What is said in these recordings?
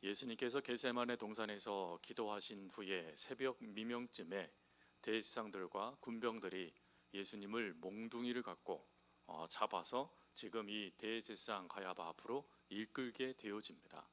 예수님께서 겟세마네 동산에서 기도하신 후에 새벽 미명쯤에 대제사장들과 군병들이 예수님을 몽둥이를 갖고 잡아서 지금 이 대제사장 가야바 앞으로 이끌게 되어집니다.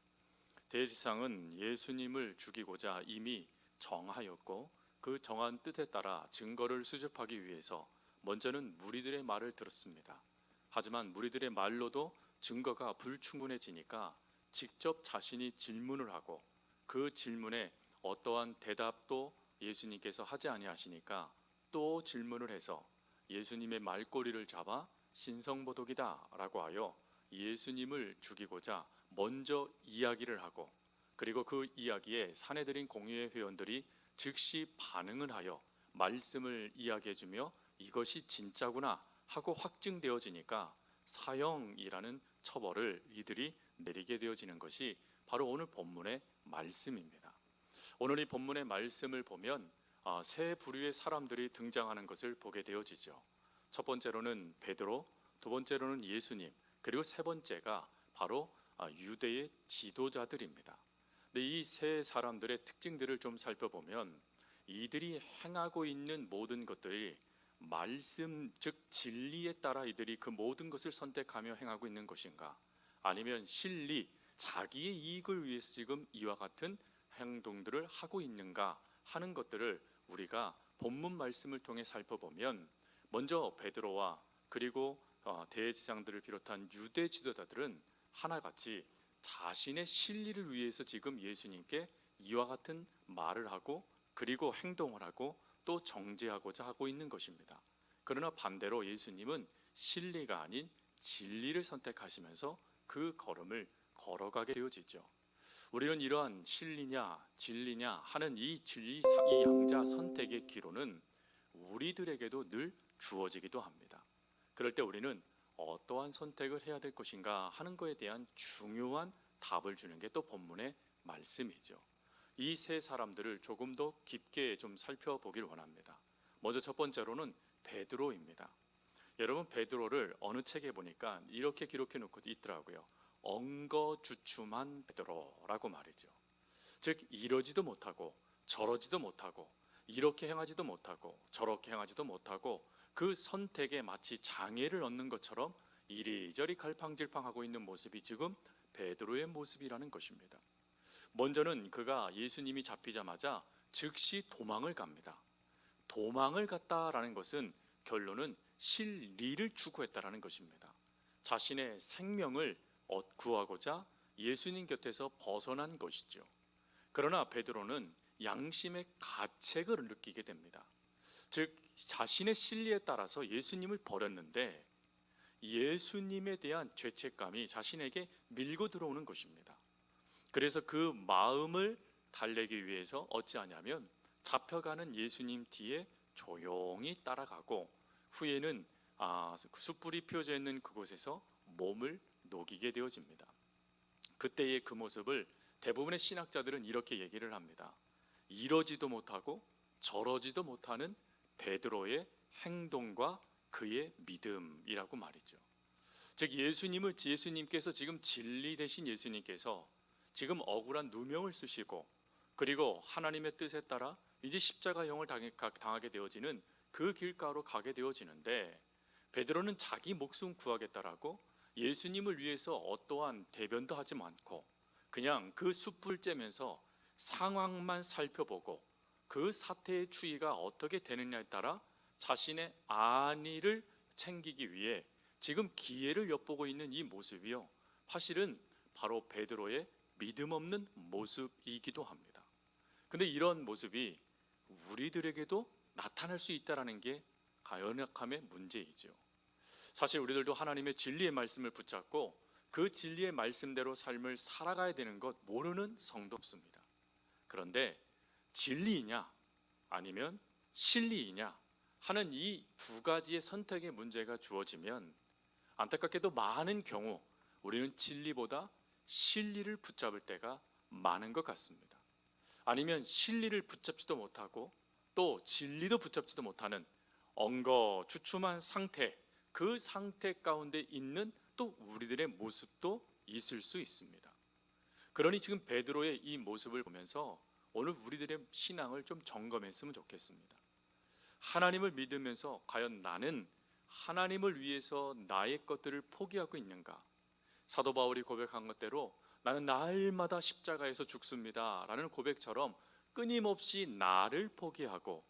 대제사장은 예수님을 죽이고자 이미 정하였고 그 정한 뜻에 따라 증거를 수집하기 위해서 먼저는 무리들의 말을 들었습니다. 하지만 무리들의 말로도 증거가 불충분해지니까 직접 자신이 질문을 하고 그 질문에 어떠한 대답도 예수님께서 하지 아니하시니까 또 질문을 해서 예수님의 말꼬리를 잡아 신성모독이다 라고 하여 예수님을 죽이고자 먼저 이야기를 하고, 그리고 그 이야기에 사내들인 공의회 회원들이 즉시 반응을 하여 말씀을 이야기해주며 이것이 진짜구나 하고 확증되어지니까 사형이라는 처벌을 이들이 내리게 되어지는 것이 바로 오늘 본문의 말씀입니다. 오늘 이 본문의 말씀을 보면 세 부류의 사람들이 등장하는 것을 보게 되어지죠. 첫 번째로는 베드로, 두 번째로는 예수님, 그리고 세 번째가 바로 유대의 지도자들입니다. 근데 이 세 사람들의 특징들을 좀 살펴보면 이들이 행하고 있는 모든 것들이 말씀, 즉 진리에 따라 이들이 그 모든 것을 선택하며 행하고 있는 것인가, 아니면 실리, 자기의 이익을 위해서 지금 이와 같은 행동들을 하고 있는가 하는 것들을 우리가 본문 말씀을 통해 살펴보면, 먼저 베드로와 그리고 대제사장들을 비롯한 유대 지도자들은 하나같이 자신의 실리를 위해서 지금 예수님께 이와 같은 말을 하고 그리고 행동을 하고 또 정죄하고자 하고 있는 것입니다. 그러나 반대로 예수님은 실리가 아닌 진리를 선택하시면서 그 걸음을 걸어가게 되어지죠. 우리는 이러한 실리냐 진리냐 하는 이 양자 선택의 기로는 우리들에게도 늘 주어지기도 합니다. 그럴 때 우리는 어떠한 선택을 해야 될 것인가 하는 것에 대한 중요한 답을 주는 게 또 본문의 말씀이죠. 이 세 사람들을 조금 더 깊게 좀 살펴보길 원합니다. 먼저 첫 번째로는 베드로입니다. 여러분, 베드로를 어느 책에 보니까 이렇게 기록해 놓고 있더라고요. 엉거주춤한 베드로라고 말이죠. 즉 이러지도 못하고 저러지도 못하고 이렇게 행하지도 못하고 저렇게 행하지도 못하고 그 선택에 마치 장애를 얻는 것처럼 이리저리 갈팡질팡하고 있는 모습이 지금 베드로의 모습이라는 것입니다. 먼저는 그가 예수님이 잡히자마자 즉시 도망을 갑니다. 도망을 갔다라는 것은 결론은 실리를 추구했다라는 것입니다. 자신의 생명을 구하고자 예수님 곁에서 벗어난 것이죠. 그러나 베드로는 양심의 가책을 느끼게 됩니다. 즉 자신의 실리에 따라서 예수님을 버렸는데 예수님에 대한 죄책감이 자신에게 밀고 들어오는 것입니다. 그래서 그 마음을 달래기 위해서 어찌하냐면 잡혀가는 예수님 뒤에 조용히 따라가고 후에는 숯불이 피워져 있는 그곳에서 몸을 녹이게 되어집니다. 그때의 그 모습을 대부분의 신학자들은 이렇게 얘기를 합니다. 이러지도 못하고 저러지도 못하는 베드로의 행동과 그의 믿음이라고 말이죠. 즉 예수님께서 지금 진리 되신 예수님께서 지금 억울한 누명을 쓰시고 그리고 하나님의 뜻에 따라 이제 십자가형을 당하게 되어지는 그 길가로 가게 되어지는데, 베드로는 자기 목숨 구하겠다라고 예수님을 위해서 어떠한 대변도 하지 않고 그냥 그 숯불을 쬐면서 상황만 살펴보고 그 사태의 추이가 어떻게 되느냐에 따라 자신의 안위를 챙기기 위해 지금 기회를 엿보고 있는 이 모습이요, 사실은 바로 베드로의 믿음 없는 모습이기도 합니다. 근데 이런 모습이 우리들에게도 나타날 수 있다는 게 연약함의 문제이죠. 사실 우리들도 하나님의 진리의 말씀을 붙잡고 그 진리의 말씀대로 삶을 살아가야 되는 것 모르는 성도 없습니다. 그런데 진리이냐 아니면 실리이냐 하는 이 두 가지의 선택의 문제가 주어지면 안타깝게도 많은 경우 우리는 진리보다 실리를 붙잡을 때가 많은 것 같습니다. 아니면 실리를 붙잡지도 못하고 또 진리도 붙잡지도 못하는 엉거주춤한 상태, 그 상태 가운데 있는 또 우리들의 모습도 있을 수 있습니다. 그러니 지금 베드로의 이 모습을 보면서 오늘 우리들의 신앙을 좀 점검했으면 좋겠습니다. 하나님을 믿으면서 과연 나는 하나님을 위해서 나의 것들을 포기하고 있는가? 사도 바울이 고백한 것대로 나는 날마다 십자가에서 죽습니다 라는 고백처럼 끊임없이 나를 포기하고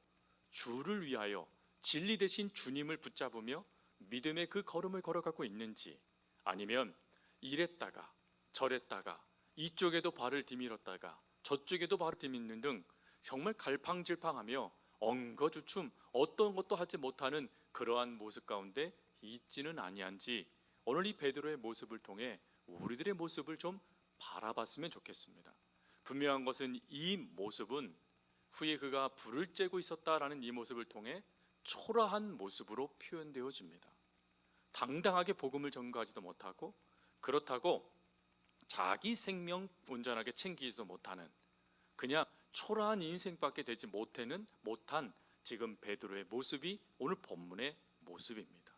주를 위하여 진리 되신 주님을 붙잡으며 믿음의 그 걸음을 걸어가고 있는지, 아니면 이랬다가 저랬다가 이쪽에도 발을 디밀었다가 저쪽에도 발을 디미는 등 정말 갈팡질팡하며 엉거주춤 어떤 것도 하지 못하는 그러한 모습 가운데 있지는 아니한지, 오늘 이 베드로의 모습을 통해 우리들의 모습을 좀 바라봤으면 좋겠습니다. 분명한 것은 이 모습은 후에 그가 불을 쬐고 있었다라는 이 모습을 통해 초라한 모습으로 표현되어집니다. 당당하게 복음을 전가하지도 못하고, 그렇다고 자기 생명 온전하게 챙기지도 못하는 그냥 초라한 인생밖에 되지 못한 지금 베드로의 모습이 오늘 본문의 모습입니다.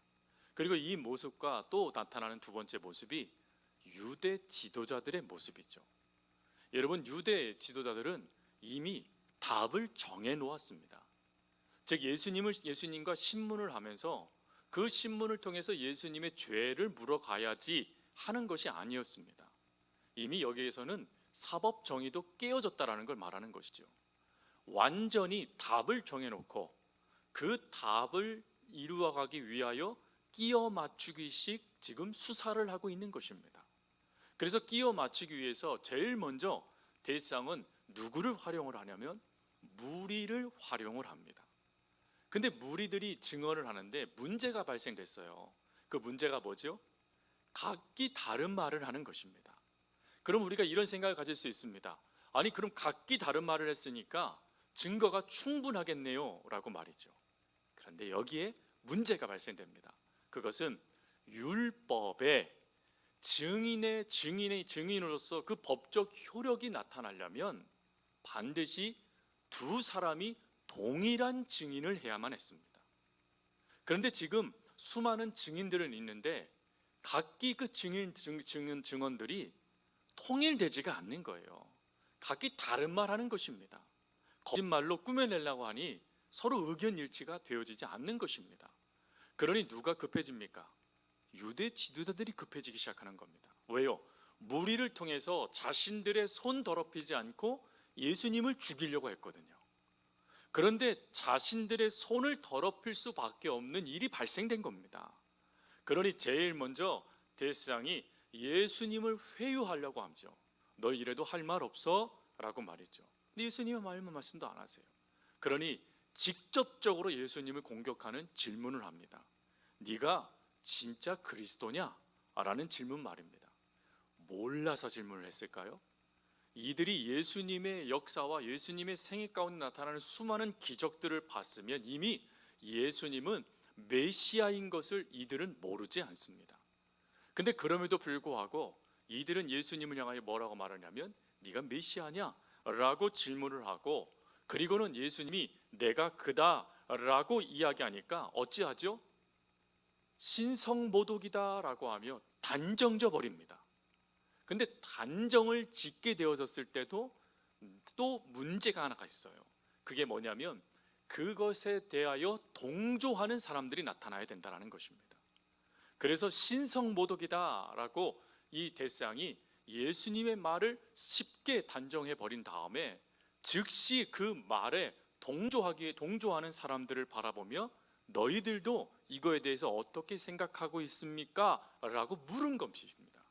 그리고 이 모습과 또 나타나는 두 번째 모습이 유대 지도자들의 모습이죠. 여러분, 유대 지도자들은 이미 답을 정해 놓았습니다. 즉 예수님과 신문을 하면서 그 신문을 통해서 예수님의 죄를 물어가야지 하는 것이 아니었습니다. 이미 여기에서는 사법 정의도 깨어졌다라는 걸 말하는 것이죠. 완전히 답을 정해놓고 그 답을 이루어가기 위하여 끼어 맞추기식 지금 수사를 하고 있는 것입니다. 그래서 끼어 맞추기 위해서 제일 먼저 대상은 누구를 활용을 하냐면 무리를 활용을 합니다. 근데 무리들이 증언을 하는데 문제가 발생됐어요. 그 문제가 뭐죠? 각기 다른 말을 하는 것입니다. 그럼 우리가 이런 생각을 가질 수 있습니다. 아니, 그럼 각기 다른 말을 했으니까 증거가 충분하겠네요 라고 말이죠. 그런데 여기에 문제가 발생됩니다. 그것은 율법에 증인으로서 그 법적 효력이 나타나려면 반드시 두 사람이 동일한 증인을 해야만 했습니다. 그런데 지금 수많은 증인들은 있는데 각기 그 증언들이 통일되지가 않는 거예요. 각기 다른 말 하는 것입니다. 거짓말로 꾸며내려고 하니 서로 의견 일치가 되어지지 않는 것입니다. 그러니 누가 급해집니까? 유대 지도자들이 급해지기 시작하는 겁니다. 왜요? 무리를 통해서 자신들의 손 더럽히지 않고 예수님을 죽이려고 했거든요. 그런데 자신들의 손을 더럽힐 수밖에 없는 일이 발생된 겁니다. 그러니 제일 먼저 대제사장이 예수님을 회유하려고 하죠. 너 이래도 할 말 없어? 라고 말이죠. 근데 예수님은 말씀도 안 하세요. 그러니 직접적으로 예수님을 공격하는 질문을 합니다. 네가 진짜 그리스도냐? 라는 질문 말입니다. 몰라서 질문을 했을까요? 이들이 예수님의 역사와 예수님의 생애 가운데 나타나는 수많은 기적들을 봤으면 이미 예수님은 메시아인 것을 이들은 모르지 않습니다. 근데 그럼에도 불구하고 이들은 예수님을 향하여 뭐라고 말하냐면 네가 메시아냐? 라고 질문을 하고, 그리고는 예수님이 내가 그다 라고 이야기하니까 어찌하죠? 신성모독이다 라고 하며 단정져 버립니다. 근데 단정을 짓게 되어졌을 때도 또 문제가 하나가 있어요. 그게 뭐냐면 그것에 대하여 동조하는 사람들이 나타나야 된다는 것입니다. 그래서 신성모독이다 라고 이 대상이 예수님의 말을 쉽게 단정해 버린 다음에 즉시 그 말에 동조하는 사람들을 바라보며 너희들도 이거에 대해서 어떻게 생각하고 있습니까? 라고 물은 것입니다.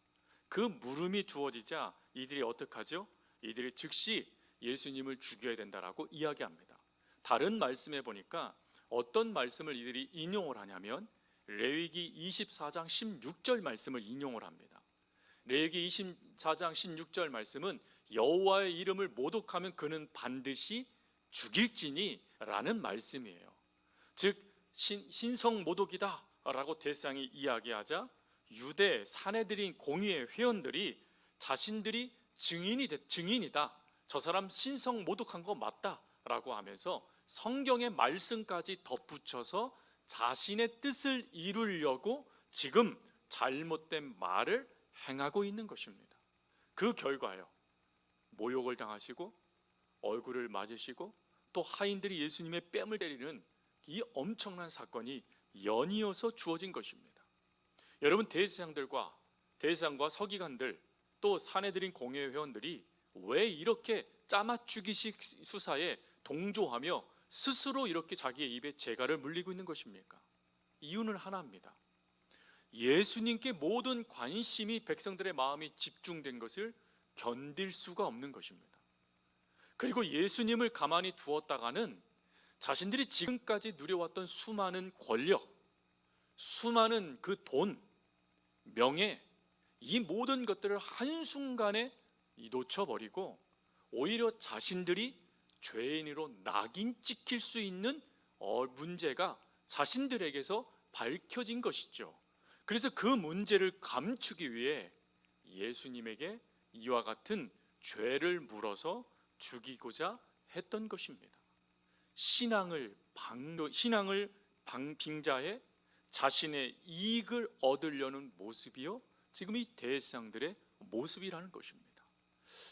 그 물음이 주어지자 이들이 어떻게 하죠? 이들이 즉시 예수님을 죽여야 된다라고 이야기합니다. 다른 말씀에 보니까 어떤 말씀을 이들이 인용을 하냐면 레위기 24장 16절 말씀을 인용을 합니다. 레위기 24장 16절 말씀은 여호와의 이름을 모독하면 그는 반드시 죽일지니 라는 말씀이에요. 즉 신성모독이다 라고 대상이 이야기하자 유대 사내들인 공의회 회원들이 자신들이 증인이다, 저 사람 신성모독한 거 맞다 라고 하면서 성경의 말씀까지 덧붙여서 자신의 뜻을 이루려고 지금 잘못된 말을 행하고 있는 것입니다. 그 결과요, 모욕을 당하시고 얼굴을 맞으시고 또 하인들이 예수님의 뺨을 때리는 이 엄청난 사건이 연이어서 주어진 것입니다. 여러분, 대제사장과 서기관들 또 사내들인 공회 회원들이 왜 이렇게 짜맞추기식 수사에 동조하며 스스로 이렇게 자기의 입에 재갈을 물리고 있는 것입니까? 이유는 하나입니다. 예수님께 모든 관심이 백성들의 마음이 집중된 것을 견딜 수가 없는 것입니다. 그리고 예수님을 가만히 두었다가는 자신들이 지금까지 누려왔던 수많은 권력, 수많은 그 돈, 명예, 이 모든 것들을 한순간에 놓쳐버리고 오히려 자신들이 죄인으로 낙인 찍힐 수 있는 문제가 자신들에게서 밝혀진 것이죠. 그래서 그 문제를 감추기 위해 예수님에게 이와 같은 죄를 물어서 죽이고자 했던 것입니다. 신앙을 빙자해 자신의 이익을 얻으려는 모습이요, 지금 이 대제사장들의 모습이라는 것입니다.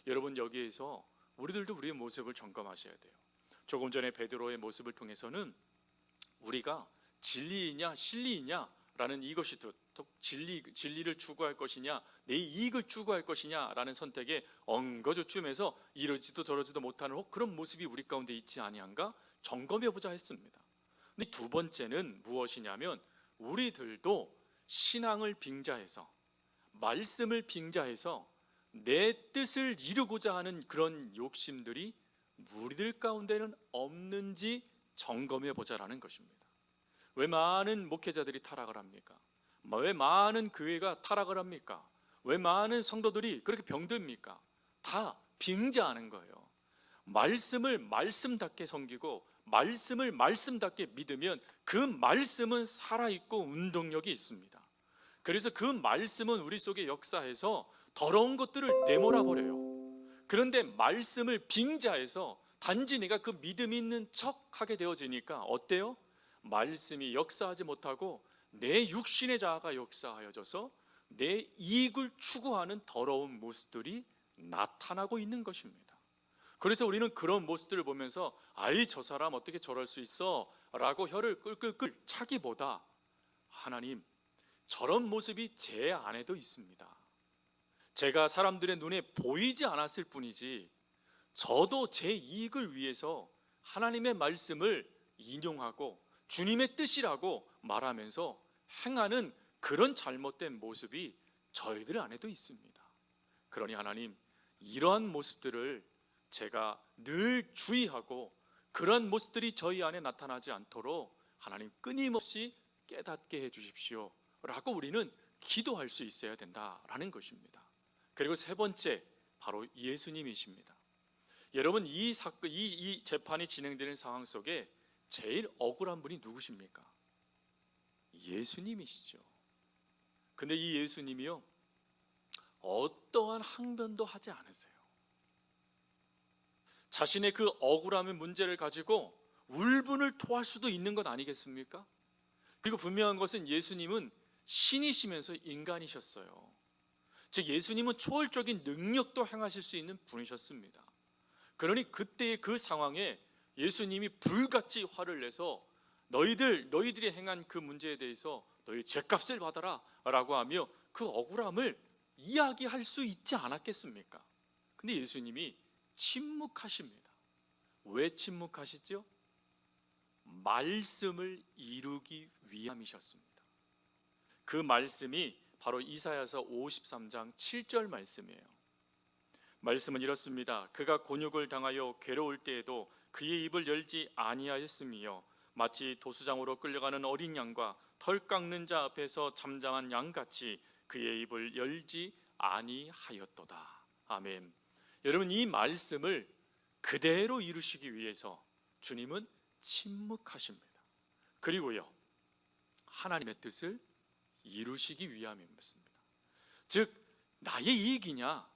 여러분, 여기에서 우리들도 우리의 모습을 점검하셔야 돼요. 조금 전에 베드로의 모습을 통해서는 우리가 진리이냐 실리이냐 라는 이것이 진리를 추구할 것이냐 내 이익을 추구할 것이냐 라는 선택에 엉거주춤해서 이러지도 저러지도 못하는 그런 모습이 우리 가운데 있지 아니한가 점검해 보자 했습니다. 근데 두 번째는 무엇이냐면, 우리들도 신앙을 빙자해서 말씀을 빙자해서 내 뜻을 이루고자 하는 그런 욕심들이 우리들 가운데는 없는지 점검해 보자라는 것입니다. 왜 많은 목회자들이 타락을 합니까? 왜 많은 교회가 타락을 합니까? 왜 많은 성도들이 그렇게 병듭니까? 다 빙자하는 거예요. 말씀을 말씀답게 섬기고 말씀을 말씀답게 믿으면 그 말씀은 살아있고 운동력이 있습니다. 그래서 그 말씀은 우리 속에 역사해서 더러운 것들을 내몰아버려요. 그런데 말씀을 빙자해서 단지 내가 그 믿음 있는 척하게 되어지니까 어때요? 말씀이 역사하지 못하고 내 육신의 자아가 역사하여져서 내 이익을 추구하는 더러운 모습들이 나타나고 있는 것입니다. 그래서 우리는 그런 모습들을 보면서 아이, 저 사람 어떻게 저럴 수 있어? 라고 혀를 끌끌끌 차기보다, 하나님, 저런 모습이 제 안에도 있습니다. 제가 사람들의 눈에 보이지 않았을 뿐이지 저도 제 이익을 위해서 하나님의 말씀을 인용하고 주님의 뜻이라고 말하면서 행하는 그런 잘못된 모습이 저희들 안에도 있습니다. 그러니 하나님, 이러한 모습들을 제가 늘 주의하고 그런 모습들이 저희 안에 나타나지 않도록 하나님 끊임없이 깨닫게 해주십시오 라고 우리는 기도할 수 있어야 된다라는 것입니다. 그리고 세 번째, 바로 예수님이십니다. 여러분, 이 재판이 진행되는 상황 속에 제일 억울한 분이 누구십니까? 예수님이시죠. 근데 이 예수님이요, 어떠한 항변도 하지 않으세요. 자신의 그 억울함의 문제를 가지고 울분을 토할 수도 있는 것 아니겠습니까? 그리고 분명한 것은 예수님은 신이시면서 인간이셨어요. 즉 예수님은 초월적인 능력도 행하실 수 있는 분이셨습니다. 그러니 그때의 그 상황에 예수님이 불같이 화를 내서 너희들이 행한 그 문제에 대해서 너희 죄값을 받아라 라고 하며 그 억울함을 이야기할 수 있지 않았겠습니까? 근데 예수님이 침묵하십니다. 왜 침묵하시죠? 말씀을 이루기 위함이셨습니다. 그 말씀이 바로 이사야서 53장 7절 말씀이에요. 말씀은 이렇습니다. 그가 곤욕을 당하여 괴로울 때에도 그의 입을 열지 아니하였으며 마치 도수장으로 끌려가는 어린 양과 털 깎는 자 앞에서 잠잠한 양같이 그의 입을 열지 아니하였도다. 아멘. 여러분, 이 말씀을 그대로 이루시기 위해서 주님은 침묵하십니다. 그리고요, 하나님의 뜻을 이루시기 위함입니다. 즉 나의 이익이냐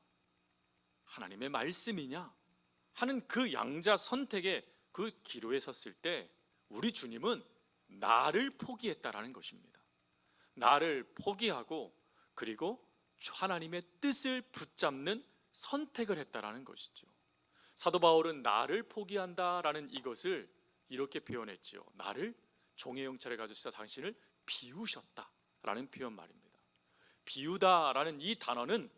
하나님의 말씀이냐 하는 그 양자 선택의 그 기로에 섰을 때 우리 주님은 나를 포기했다라는 것입니다. 나를 포기하고 그리고 하나님의 뜻을 붙잡는 선택을 했다라는 것이죠. 사도 바울은 나를 포기한다라는 이것을 이렇게 표현했지요. 나를 종의 형체를 가지시다 당신을 비우셨다라는 표현 말입니다. 비우다라는 이 단어는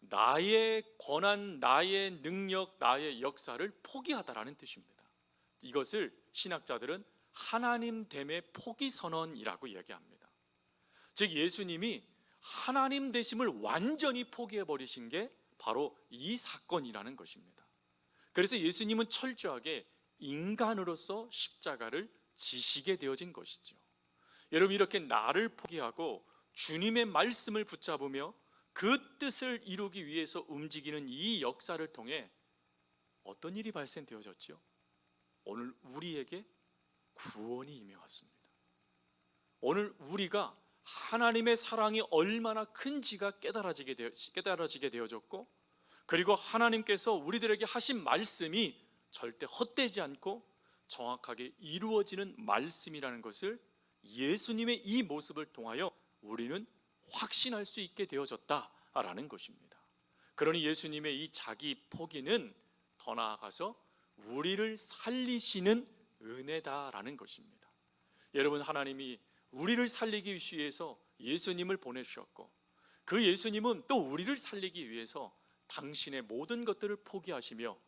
나의 권한, 나의 능력, 나의 역사를 포기하다라는 뜻입니다. 이것을 신학자들은 하나님 됨의 포기 선언이라고 이야기합니다. 즉 예수님이 하나님 되심을 완전히 포기해 버리신 게 바로 이 사건이라는 것입니다. 그래서 예수님은 철저하게 인간으로서 십자가를 지시게 되어진 것이죠. 여러분, 이렇게 나를 포기하고 주님의 말씀을 붙잡으며 그 뜻을 이루기 위해서 움직이는 이 역사를 통해 어떤 일이 발생되어졌죠? 오늘 우리에게 구원이 임해왔습니다. 오늘 우리가 하나님의 사랑이 얼마나 큰지가 깨달아지게 되어졌고, 그리고 하나님께서 우리들에게 하신 말씀이 절대 헛되지 않고 정확하게 이루어지는 말씀이라는 것을 예수님의 이 모습을 통하여 우리는 확신할 수 있게 되어졌다라는 것입니다. 그러니 예수님의 이 자기 포기는 더 나아가서 우리를 살리시는 은혜다라는 것입니다. 여러분, 하나님이 우리를 살리기 위해서 예수님을 보내주셨고, 그 예수님은 또 우리를 살리기 위해서 당신의 모든 것들을 포기하시며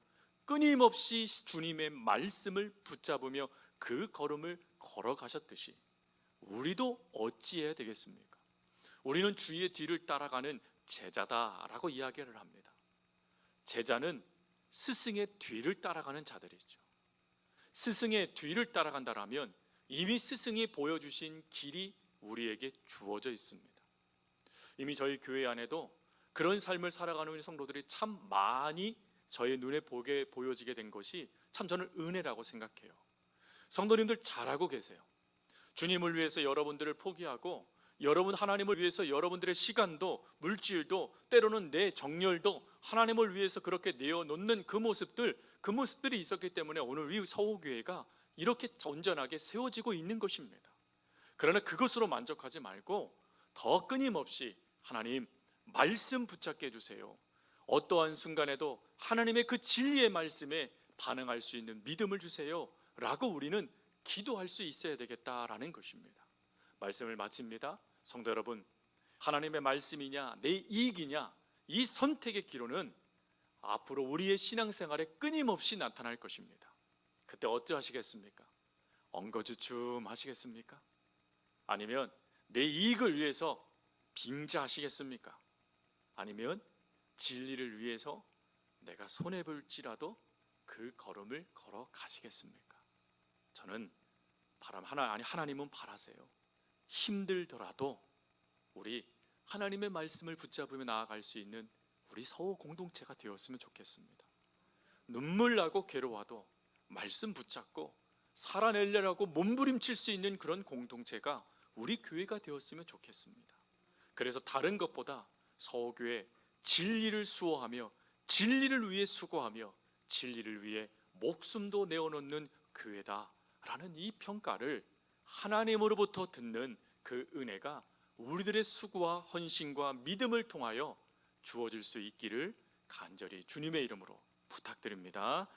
끊임없이 주님의 말씀을 붙잡으며 그 걸음을 걸어가셨듯이 우리도 어찌해야 되겠습니까? 우리는 주의 뒤를 따라가는 제자다라고 이야기를 합니다. 제자는 스승의 뒤를 따라가는 자들이죠. 스승의 뒤를 따라간다라면 이미 스승이 보여주신 길이 우리에게 주어져 있습니다. 이미 저희 교회 안에도 그런 삶을 살아가는 우리 성도들이 참 많이 저의 눈에 보여지게 된 것이 참 저는 은혜라고 생각해요. 성도님들 잘하고 계세요. 주님을 위해서 여러분들을 포기하고, 여러분 하나님을 위해서 여러분들의 시간도 물질도 때로는 내 정열도 하나님을 위해서 그렇게 내어놓는 그 모습들이 있었기 때문에 오늘 우리 서호교회가 이렇게 온전하게 세워지고 있는 것입니다. 그러나 그것으로 만족하지 말고 더 끊임없이 하나님 말씀 붙잡게 해주세요. 어떠한 순간에도 하나님의 그 진리의 말씀에 반응할 수 있는 믿음을 주세요 라고 우리는 기도할 수 있어야 되겠다라는 것입니다. 말씀을 마칩니다. 성도 여러분, 하나님의 말씀이냐 내 이익이냐, 이 선택의 기로는 앞으로 우리의 신앙생활에 끊임없이 나타날 것입니다. 그때 어찌하시겠습니까? 엉거주춤 하시겠습니까? 아니면 내 이익을 위해서 빙자하시겠습니까? 아니면 진리를 위해서 내가 손해볼지라도 그 걸음을 걸어 가시겠습니까? 저는 하나님은 바라세요. 힘들더라도 우리 하나님의 말씀을 붙잡으며 나아갈 수 있는 우리 서호 공동체가 되었으면 좋겠습니다. 눈물 나고 괴로워도 말씀 붙잡고 살아내려고 몸부림칠 수 있는 그런 공동체가 우리 교회가 되었으면 좋겠습니다. 그래서 다른 것보다 서호교회 진리를 수호하며 진리를 위해 수고하며 진리를 위해 목숨도 내어놓는 교회다라는 이 평가를 하나님으로부터 듣는 그 은혜가 우리들의 수고와 헌신과 믿음을 통하여 주어질 수 있기를 간절히 주님의 이름으로 부탁드립니다.